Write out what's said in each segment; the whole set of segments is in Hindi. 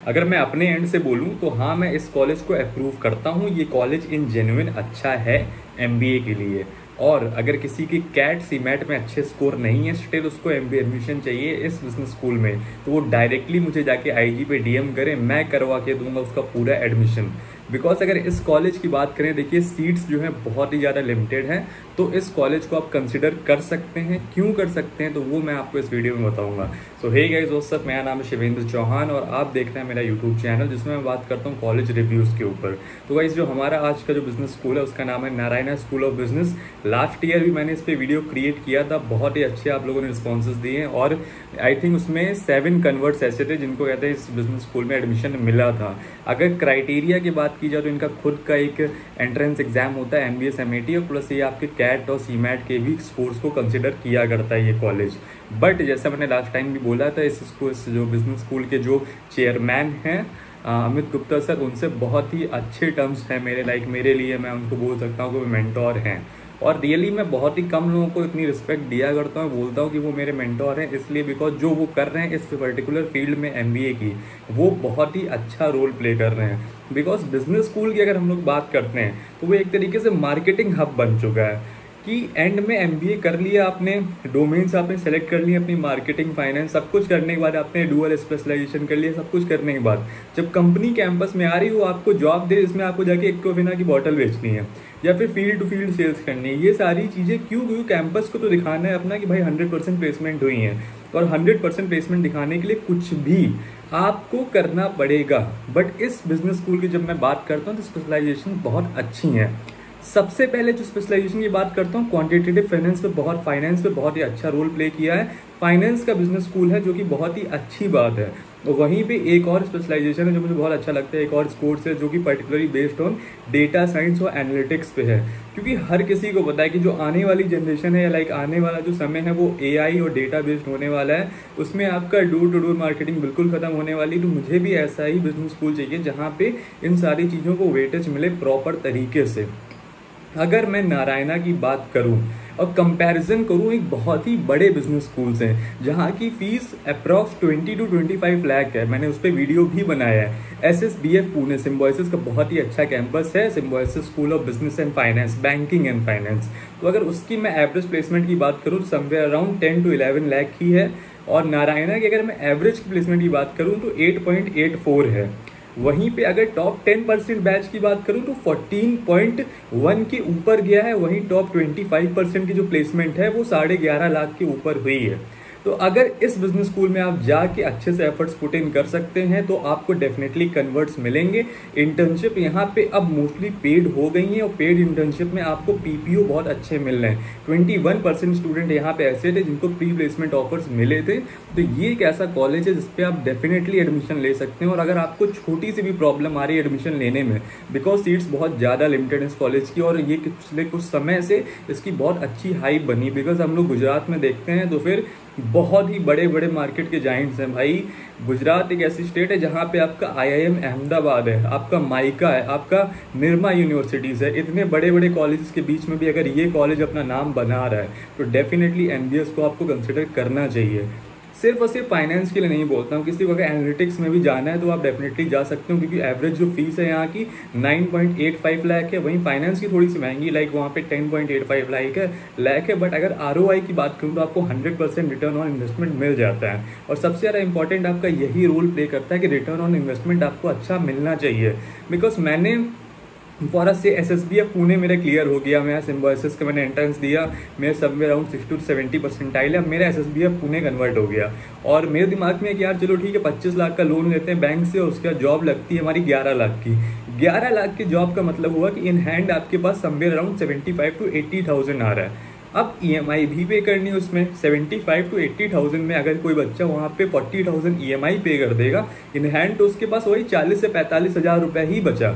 अगर मैं अपने एंड से बोलूँ तो हाँ, मैं इस कॉलेज को अप्रूव करता हूँ। ये कॉलेज इन जेन्युइन अच्छा है एमबीए के लिए। और अगर किसी की कैट सीमैट में अच्छे स्कोर नहीं है, स्टिल उसको एमबीए एडमिशन चाहिए इस बिजनेस स्कूल में, तो वो डायरेक्टली मुझे जाके आईजी पे डीएम करे, मैं करवा के दूंगा उसका पूरा एडमिशन। बिकॉज अगर इस कॉलेज की बात करें, देखिए सीट्स जो हैं बहुत ही ज़्यादा लिमिटेड हैं, तो इस कॉलेज को आप कंसिडर कर सकते हैं। क्यों कर सकते हैं तो वो मैं आपको इस वीडियो में बताऊंगा। सो हे गाइस, व्हाट्स मेरा नाम है शिवेंद्र चौहान और आप देख रहे हैं मेरा यूट्यूब चैनल जिसमें मैं बात करता हूँ कॉलेज रिव्यूज़ के ऊपर। तो गाइस, जो हमारा आज का जो बिजनेस स्कूल है उसका नाम है Narayana school of business. Last year भी मैंने इस पर वीडियो क्रिएट किया था, बहुत ही अच्छे आप लोगों ने रिस्पॉन्सेज दिए हैं और आई थिंक उसमें 7 कन्वर्ट्स ऐसे थे जिनको कहते हैं इस बिजनेस स्कूल में एडमिशन मिला था। अगर क्राइटेरिया की बात की जाए तो इनका खुद का एक एंट्रेंस एग्जाम होता है एमबीएस एमएटी, और प्लस ये आपके कैट और सीमैट के भी स्कोर्स को कंसिडर किया करता है ये कॉलेज। बट जैसा मैंने लास्ट टाइम भी बोला था, इस जो बिजनेस स्कूल के जो चेयरमैन हैं अमित गुप्ता सर, उनसे बहुत ही अच्छे टर्म्स हैं मेरे लिए। मैं उनको बोल सकता हूँ कि वो मेंटोर हैं और रियली मैं बहुत ही कम लोगों को इतनी रिस्पेक्ट दिया करता हूँ, बोलता हूँ कि वो मेरे मेंटोर हैं इसलिए बिकॉज जो वो कर रहे हैं इस पर्टिकुलर फील्ड में एमबीए की, वो बहुत ही अच्छा रोल प्ले कर रहे हैं। बिकॉज बिजनेस स्कूल की अगर हम लोग बात करते हैं तो वो एक तरीके से मार्केटिंग हब बन चुका है कि एंड में एमबीए कर लिया आपने, डोमेन्स आपने सेलेक्ट कर लिए अपनी, मार्केटिंग फाइनेंस सब कुछ करने के बाद आपने डुअल स्पेशलाइजेशन कर लिया, सब कुछ करने के बाद जब कंपनी कैंपस में आ रही हो आपको जॉब दे, इसमें आपको जाके एक्वाफिना की बॉटल बेचनी है या फिर फील्ड टू फील्ड सेल्स करनी है, ये सारी चीज़ें क्यों कैंपस को तो दिखाना है अपना कि भाई 100% प्लेसमेंट हुई है, और 100% प्लेसमेंट दिखाने के लिए कुछ भी आपको करना पड़ेगा। बट इस बिजनेस स्कूल की जब मैं बात करता हूँ तो स्पेशलाइजेशन बहुत अच्छी हैं। सबसे पहले जो स्पेशलाइजेशन की बात करता हूँ, क्वांटिटेटिव फाइनेंस पे बहुत ही अच्छा रोल प्ले किया है। फाइनेंस का बिजनेस स्कूल है जो कि बहुत ही अच्छी बात है। वहीं पे एक और स्पेशलाइजेशन है जो मुझे बहुत अच्छा लगता है, एक और कोर्स है जो कि particularly based on data science और एनालिटिक्स पे है। क्योंकि हर किसी को पता है कि जो आने वाली जनरेशन है या लाइक आने वाला जो समय है वो एआई और डेटा बेस्ड होने वाला है, उसमें आपका डोर टू डोर मार्केटिंग बिल्कुल खत्म होने वाली। तो मुझे भी ऐसा ही बिजनेस स्कूल चाहिए जहाँ पे इन सारी चीज़ों को वेटेज मिले प्रॉपर तरीके से। अगर मैं नारायणा की बात करूं और कंपैरिजन करूं एक बहुत ही बड़े बिजनेस स्कूल से जहां की फीस अप्रॉक्स 20 to 25 लाख है, मैंने उस पर वीडियो भी बनाया है। एसएसबीएफ पुणे सिम्बोयसिस का बहुत ही अच्छा कैंपस है, Symbiosis school of business and finance, banking and finance. तो अगर उसकी मैं एवरेज प्लेसमेंट की बात करूँ समवेयर अराउंड 10 to 11 लाख ही है, और नारायणा की अगर मैं एवरेज प्लेसमेंट की बात करूँ तो 8.84 है। वहीं पे अगर टॉप 10% बैच की बात करूं तो 14.1 के ऊपर गया है। वहीं टॉप 25% की जो प्लेसमेंट है वो 11.5 लाख के ऊपर हुई है। तो अगर इस बिजनेस स्कूल में आप जाके अच्छे से एफर्ट्स पुट इन कर सकते हैं तो आपको डेफिनेटली कन्वर्ट्स मिलेंगे। इंटर्नशिप यहाँ पे अब मोस्टली पेड हो गई है और पेड इंटर्नशिप में आपको पीपीओ बहुत अच्छे मिल रहे हैं। 21% स्टूडेंट यहाँ पे ऐसे थे जिनको प्री प्लेसमेंट ऑफर्स मिले थे। तो ये एक ऐसा कॉलेज है जिसपे आप डेफिनेटली एडमिशन ले सकते हैं। और अगर आपको छोटी सी भी प्रॉब्लम आ रही है एडमिशन लेने में, बिकॉज सीट्स बहुत ज़्यादा लिमिटेड है इस कॉलेज की, और ये पिछले कुछ समय से इसकी बहुत अच्छी हाइप बनी, बिकॉज हम लोग गुजरात में देखते हैं तो फिर बहुत ही बड़े बड़े मार्केट के जाइंट्स हैं भाई। गुजरात एक ऐसी स्टेट है जहाँ पे आपका आईआईएम अहमदाबाद है, आपका माइका है, आपका निर्मा यूनिवर्सिटीज़ है। इतने बड़े बड़े कॉलेजेस के बीच में भी अगर ये कॉलेज अपना नाम बना रहा है तो डेफिनेटली एमबीएस को आपको कंसिडर करना चाहिए। सिर्फ और सिर्फ फाइनेंस के लिए नहीं बोलता हूँ, किसी को अगर एनालिटिक्स में भी जाना है तो आप डेफिनेटली जा सकते हो, क्योंकि एवरेज जो फीस है यहाँ की 9.85 लाख है। वहीं फाइनेंस की थोड़ी सी महंगी, लाइक वहाँ पे 10.85 लाख है। बट अगर आरओआई की बात करूँ तो आपको 100% रिटर्न ऑन इन्वेस्टमेंट मिल जाता है। और सबसे ज़्यादा इंपॉर्टेंट आपका यही रोल प्ले करता है कि रिटर्न ऑन इन्वेस्टमेंट आपको अच्छा मिलना चाहिए। बिकॉज मैंने फॉर से एसएसबीएफ पुणे मेरा क्लियर हो गया, मैं सिम्बोयसिस का मैंने एंट्रेंस दिया, मेरे सब में अराउंड 60 to 70 परसेंटाइल है, मेरा एसएसबीएफ पुणे कन्वर्ट हो गया। और मेरे दिमाग में कि यार चलो ठीक है 25 लाख का लोन लेते हैं बैंक से और उसके बाद जॉब लगती है हमारी 11 लाख की। 11 लाख की जॉब का मतलब हुआ कि इन हैंड आपके पास समवेयर अराउंड 75 to 80,000 आ रहा है। अब ईएमआई भी पे करनी है उसमें 75 to 80,000 में। अगर कोई बच्चा वहाँ पे 40,000 ईएमआई पे कर देगा इन हैंड, तो उसके पास वही 40 से 45 हज़ार रुपये ही बचा।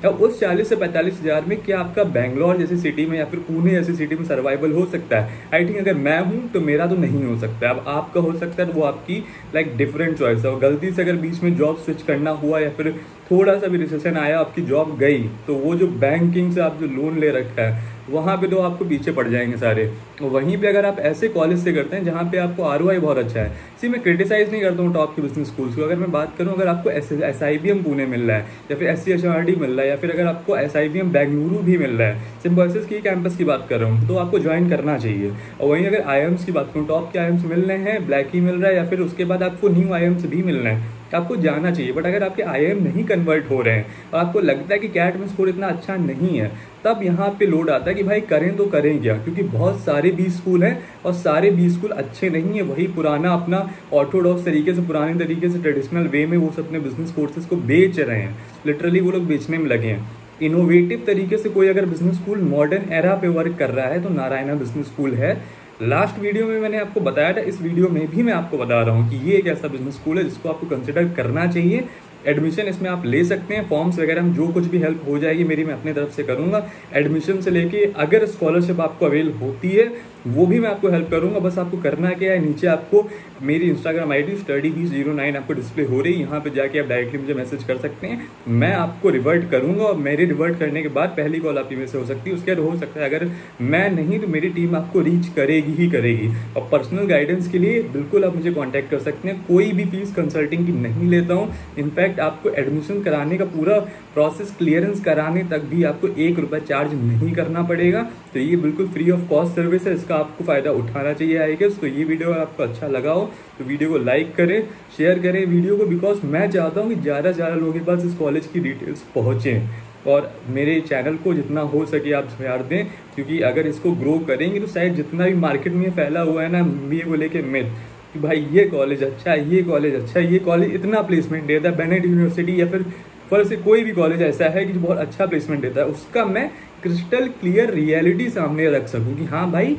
अब उस 40 से 45 हज़ार में क्या आपका बैंगलोर जैसी सिटी में या फिर पुणे जैसी सिटी में सर्वाइवल हो सकता है? आई थिंक अगर मैं हूँ तो मेरा तो नहीं हो सकता। अब आपका हो सकता है, तो वो आपकी लाइक डिफरेंट चॉइस है। और गलती से अगर बीच में जॉब स्विच करना हुआ या फिर थोड़ा सा भी रिसेशन आया, आपकी जॉब गई, तो वो जो बैंकिंग से आप जो लोन ले रखा है वहाँ पे तो आपको पीछे पड़ जाएंगे सारे। वहीं पे अगर आप ऐसे कॉलेज से करते हैं जहाँ पे आपको ROI बहुत अच्छा है, सी मैं क्रिटिसाइज नहीं करता हूँ टॉप के बिजनेस स्कूल्स को। अगर मैं बात करूँ, अगर आपको SIBM पुणे मिल रहा है या फिर SCHRD मिल रहा है या फिर अगर आपको SIBM बेंगलुरु भी मिल रहा है, सिम्बॉयसिस की कैंपस की बात कर रहा हूँ, तो आपको ज्वाइन करना चाहिए। और वहीं अगर IIMs की बात करूँ, टॉप के IIMs मिल रहे हैं, ब्लैक ही मिल रहा है या फिर उसके बाद आपको न्यू IIMs भी मिल रहे हैं, आपको जाना चाहिए। बट अगर आपके IIM नहीं कन्वर्ट हो रहे हैं और आपको लगता है कि कैट में स्कोर इतना अच्छा नहीं है, तब यहाँ पे लोड आता है कि भाई करें तो करें क्या, क्योंकि बहुत सारे बी स्कूल हैं और सारे बी स्कूल अच्छे नहीं है। वही पुराना अपना ऑर्थोडॉक्स तरीके से, पुराने तरीके से, ट्रेडिशनल वे में वो अपने बिजनेस कोर्सेज को बेच रहे हैं। लिटरली वो लोग बेचने में लगे हैं। इनोवेटिव तरीके से कोई अगर बिजनेस स्कूल मॉडर्न एरा पे वर्क कर रहा है तो नारायणा बिजनेस स्कूल है। लास्ट वीडियो में मैंने आपको बताया था, इस वीडियो में भी मैं आपको बता रहा हूँ कि ये एक ऐसा बिजनेस स्कूल है जिसको आपको कंसिडर करना चाहिए। एडमिशन इसमें आप ले सकते हैं, फॉर्म्स वगैरह में जो कुछ भी हेल्प हो जाएगी मेरी, मैं अपने तरफ से करूंगा। एडमिशन से लेके अगर स्कॉलरशिप आपको अवेल होती है वो भी मैं आपको हेल्प करूंगा। बस आपको करना क्या है, नीचे आपको मेरी Instagram ID study2009 आपको डिस्प्ले हो रही है, यहाँ पे जाके आप डायरेक्टली मुझे मैसेज कर सकते हैं। मैं आपको रिवर्ट करूंगा और मेरे रिवर्ट करने के बाद पहली कॉल आपकी में से हो सकती है। उसके बाद हो सकता है अगर मैं नहीं तो मेरी टीम आपको रीच करेगी ही करेगी। और पर्सनल गाइडेंस के लिए बिल्कुल आप मुझे कॉन्टैक्ट कर सकते हैं। कोई भी फीस कंसल्टिंग की नहीं लेता हूँ। इनफैक्ट आपको एडमिशन कराने का पूरा प्रोसेस क्लियरेंस कराने तक भी आपको 1 रुपया चार्ज नहीं करना पड़ेगा। तो ये बिल्कुल फ्री ऑफ कॉस्ट सर्विस है, इसका आपको फायदा उठाना चाहिए आई गेस। तो ये वीडियो अगर आपको अच्छा लगा हो तो वीडियो को लाइक करें, शेयर करें वीडियो को, बिकॉज मैं चाहता हूँ कि ज़्यादा से ज़्यादा लोगों के पास इस कॉलेज की डिटेल्स पहुँचें और मेरे चैनल को जितना हो सके आप प्यार दें, क्योंकि अगर इसको ग्रो करेंगे तो शायद जितना भी मार्केट में फैला हुआ है ना MBA को लेके मिथ कि भाई ये कॉलेज अच्छा है, ये कॉलेज अच्छा है, ये कॉलेज इतना प्लेसमेंट देता है, बेनेट यूनिवर्सिटी या फिर फर्स्ट से कोई भी कॉलेज ऐसा है कि जो बहुत अच्छा प्लेसमेंट देता है, उसका मैं क्रिस्टल क्लियर रियलिटी सामने रख सकूं कि हाँ भाई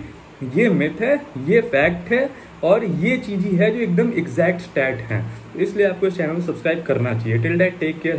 ये मिथ है, ये फैक्ट है और ये चीज़ ही है जो एकदम एग्जैक्ट स्टैट है। इसलिए आपको इस चैनल को सब्सक्राइब करना चाहिए। Till that take care.